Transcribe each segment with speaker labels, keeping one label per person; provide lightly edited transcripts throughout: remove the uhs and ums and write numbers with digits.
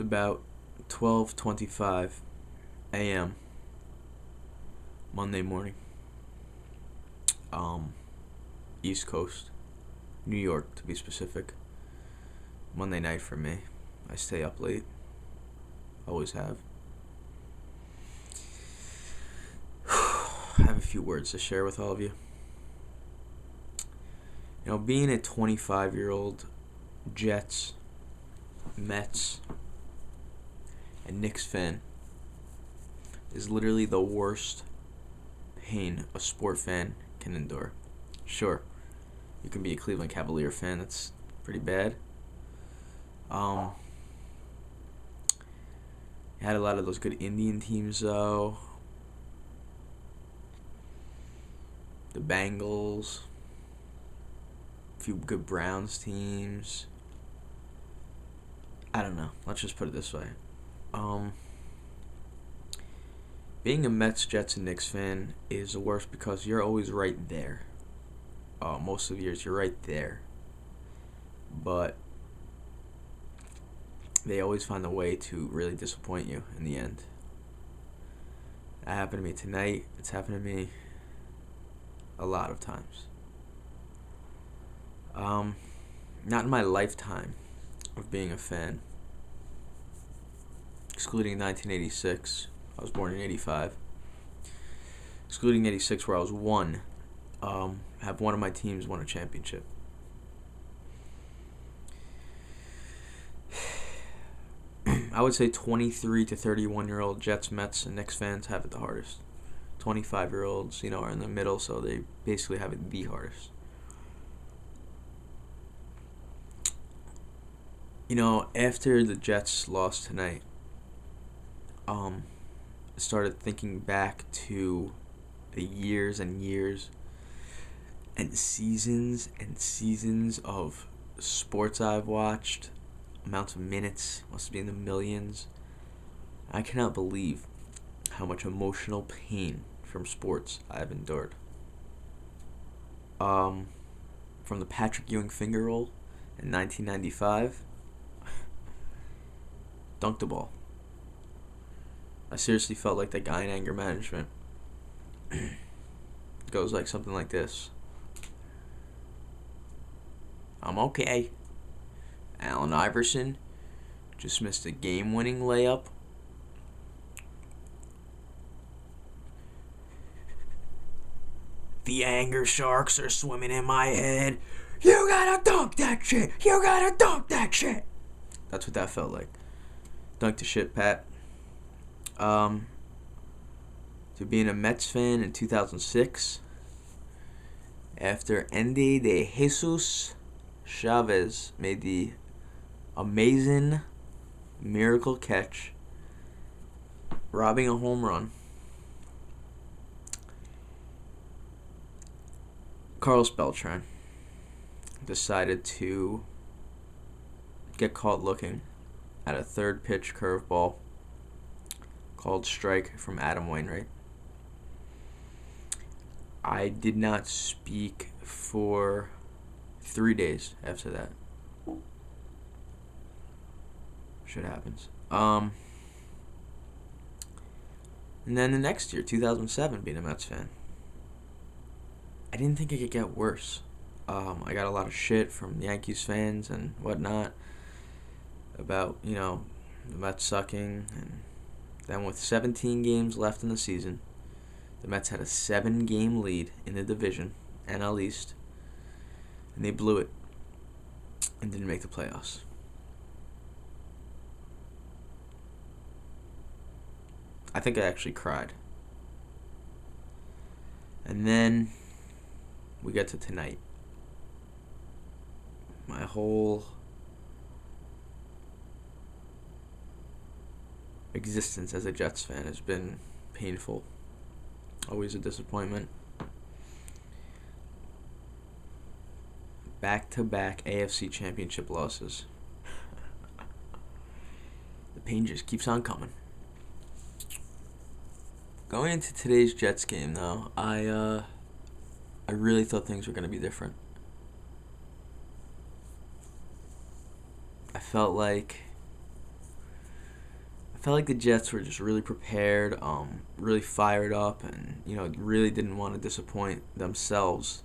Speaker 1: about 12:25 a.m. Monday morning. East Coast, New York to be specific. Monday night for me. I stay up late. Always have. I have a few words to share with all of you. You know, being a 25-year-old Jets, Mets, and Knicks fan is literally the worst pain a sport fan can endure. Sure, you can be a Cleveland Cavalier fan. That's pretty bad. You had a lot of those good Indian teams, though. The Bengals. A few good Browns teams. I don't know. Let's just put it this way. Being a Mets, Jets, and Knicks fan is the worst because you're always right there. Most of the years, you're right there. But they always find a way to really disappoint you in the end. That happened to me tonight. It's happened to me a lot of times. Not in my lifetime of being a fan. Excluding 1986. I was born in 85. Excluding 86 where I was one. Have one of my teams won a championship. I would say 23 to 31-year-old Jets, Mets, and Knicks fans have it the hardest. 25-year-olds, are in the middle, so they basically have it the hardest. After the Jets lost tonight, I started thinking back to the years and years and seasons of sports I've watched, amounts of minutes, must be in the millions. I cannot believe how much emotional pain from sports I've endured. From the Patrick Ewing finger roll in 1995, dunked the ball. I seriously felt like that guy in anger management. It goes like something like this. I'm okay. Allen Iverson just missed a game-winning layup. The anger sharks are swimming in my head. You gotta dunk that shit. You gotta dunk that shit. That's what that felt like. Dunk the shit, Pat. To being a Mets fan in 2006, after Andy de Jesus Chavez made the amazing miracle catch, robbing a home run, Carlos Beltran decided to get caught looking at a third pitch curveball called strike from Adam Wainwright. I did not speak for 3 days after that. Shit happens. And then the next year, 2007, being a Mets fan, I didn't think it could get worse. I got a lot of shit from Yankees fans and whatnot about, the Mets sucking. And then with 17 games left in the season, the Mets had a 7-game lead in the division, NL East, and they blew it and didn't make the playoffs. I think I actually cried. And then we get to tonight. My whole existence as a Jets fan has been painful. Always a disappointment. Back-to-back AFC Championship losses. The pain just keeps on coming. Going into today's Jets game, though, I really thought things were going to be different. I felt like felt like the Jets were just really prepared, really fired up, and really didn't want to disappoint themselves,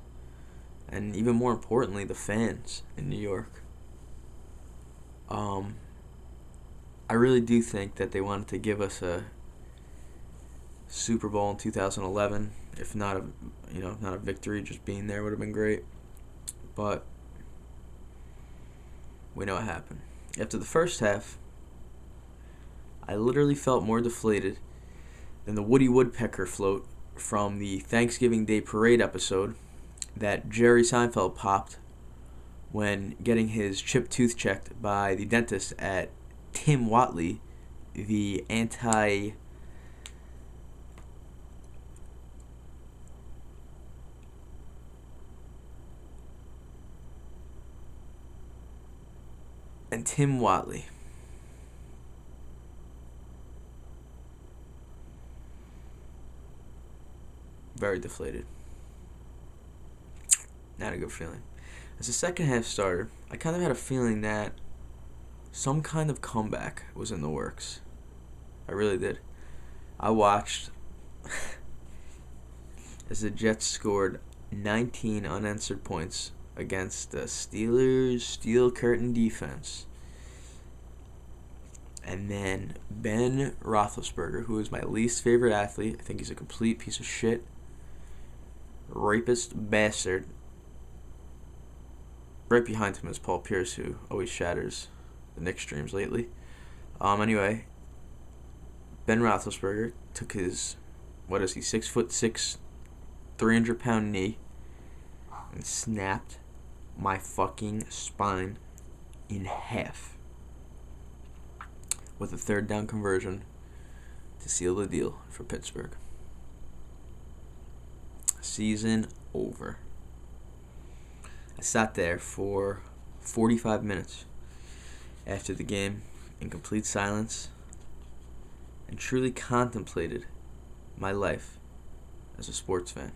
Speaker 1: and even more importantly, the fans in New York. I really do think that they wanted to give us a Super Bowl in 2011. If not not a victory, just being there would have been great. But we know what happened. After the first half, I literally felt more deflated than the Woody Woodpecker float from the Thanksgiving Day Parade episode that Jerry Seinfeld popped when getting his chipped tooth checked by the dentist at Tim Watley, the Tim Watley. Very deflated. Not a good feeling. As the second half started, I kind of had a feeling that some kind of comeback was in the works. I really did. I watched as the Jets scored 19 unanswered points against the Steelers' steel curtain defense. And then Ben Roethlisberger, who is my least favorite athlete, I think he's a complete piece of shit, rapist bastard. Right behind him is Paul Pierce, who always shatters the Knicks' dreams lately. Anyway, Ben Roethlisberger took his, 6'6", 300-pound knee and snapped my fucking spine in half with a third down conversion to seal the deal for Pittsburgh. Season over. I sat there for 45 minutes after the game in complete silence and truly contemplated my life as a sports fan.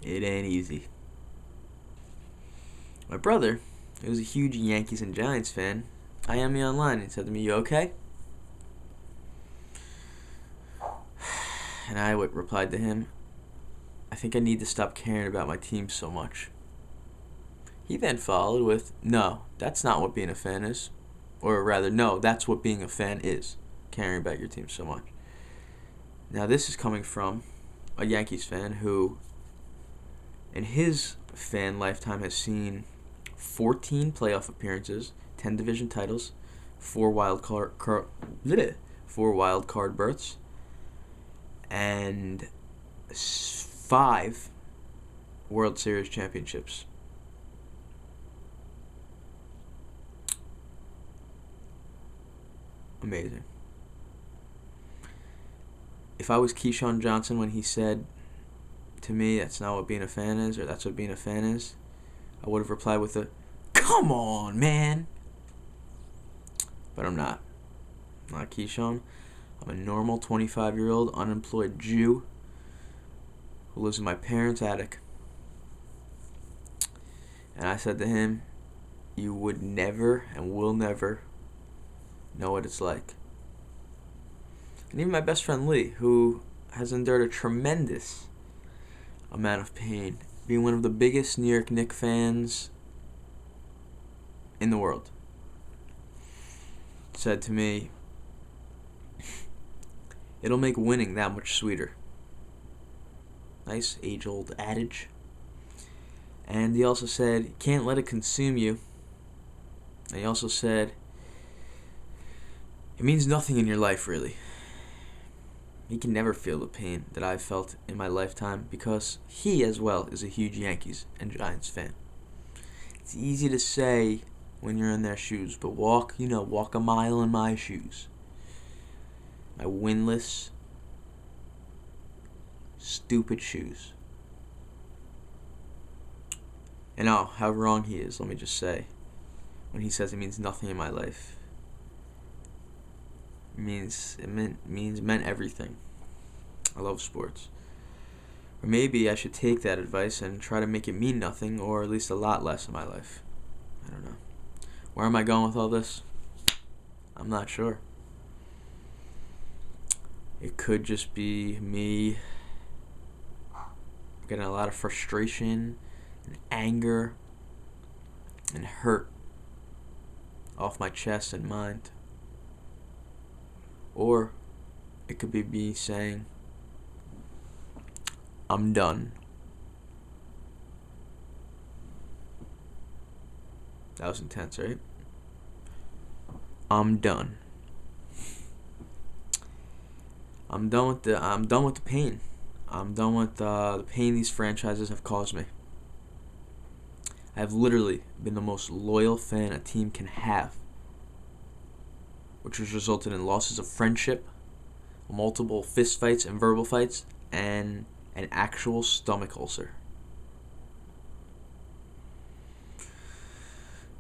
Speaker 1: It ain't easy. My brother, who was a huge Yankees and Giants fan, IM'd me online and said to me, "You okay?" And I replied to him, "I think I need to stop caring about my team so much." He then followed with, "No, that's not what being a fan is." Or rather, no, that's what being a fan is, caring about your team so much. Now this is coming from a Yankees fan who, in his fan lifetime, has seen 14 playoff appearances, 10 division titles, 4 wild card berths, and 5 World Series championships. Amazing. If I was Keyshawn Johnson when he said to me, "That's not what being a fan is," or "That's what being a fan is," I would have replied with a, "Come on, man." But I'm not. I'm not Keyshawn. I'm a normal 25-year-old unemployed Jew who lives in my parents' attic. And I said to him, "You would never and will never know what it's like." And even my best friend Lee, who has endured a tremendous amount of pain, being one of the biggest New York Knicks fans in the world, said to me, "It'll make winning that much sweeter." Nice age-old adage. And he also said, "You can't let it consume you." And he also said, "It means nothing in your life, really." He can never feel the pain that I've felt in my lifetime because he, as well, is a huge Yankees and Giants fan. It's easy to say when you're in their shoes, but walk a mile in my shoes. My winless, stupid shoes. And how wrong he is, let me just say, when he says it means nothing in my life. It meant everything. I love sports. Or maybe I should take that advice and try to make it mean nothing, or at least a lot less in my life. I don't know. Where am I going with all this? I'm not sure. It could just be me getting a lot of frustration and anger and hurt off my chest and mind. Or it could be me saying, I'm done. That was intense, right? I'm done. I'm done with the pain. I'm done with the pain these franchises have caused me. I've literally been the most loyal fan a team can have, which has resulted in losses of friendship, multiple fistfights and verbal fights, and an actual stomach ulcer.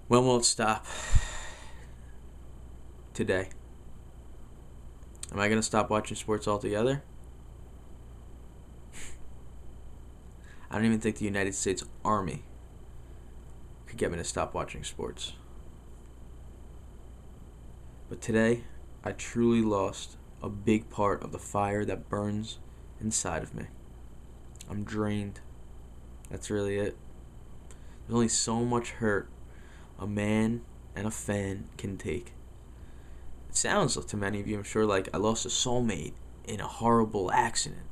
Speaker 1: When will it stop? Today. Am I going to stop watching sports altogether? I don't even think the United States Army could get me to stop watching sports. But today, I truly lost a big part of the fire that burns inside of me. I'm drained. That's really it. There's only so much hurt a man and a fan can take. It sounds to many of you, I'm sure, like I lost a soulmate in a horrible accident.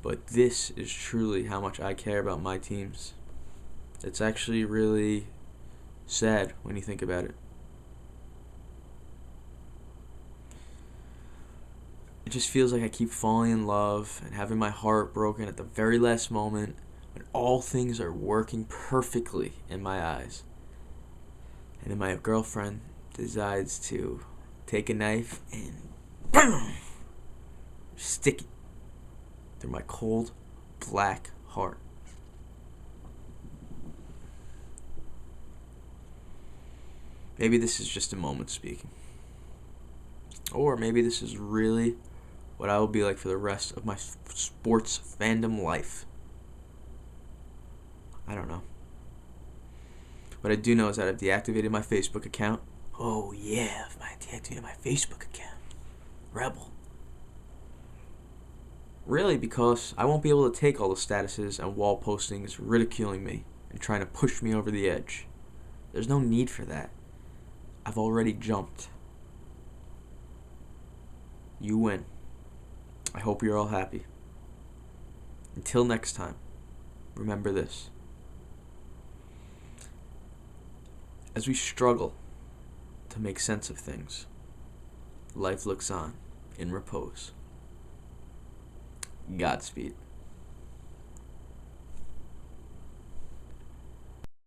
Speaker 1: But this is truly how much I care about my teams. It's actually really sad when you think about it. It just feels like I keep falling in love and having my heart broken at the very last moment when all things are working perfectly in my eyes. And then my girlfriend decides to take a knife and boom, stick it through my cold, black heart. Maybe this is just a moment speaking. Or maybe this is really what I will be like for the rest of my sports fandom life. I don't know. What I do know is that I've deactivated my Facebook account. Oh yeah, I've deactivated my Facebook account. Rebel. Really, because I won't be able to take all the statuses and wall postings ridiculing me and trying to push me over the edge. There's no need for that. I've already jumped. You win. I hope you're all happy. Until next time, remember this. As we struggle to make sense of things, life looks on in repose. Godspeed.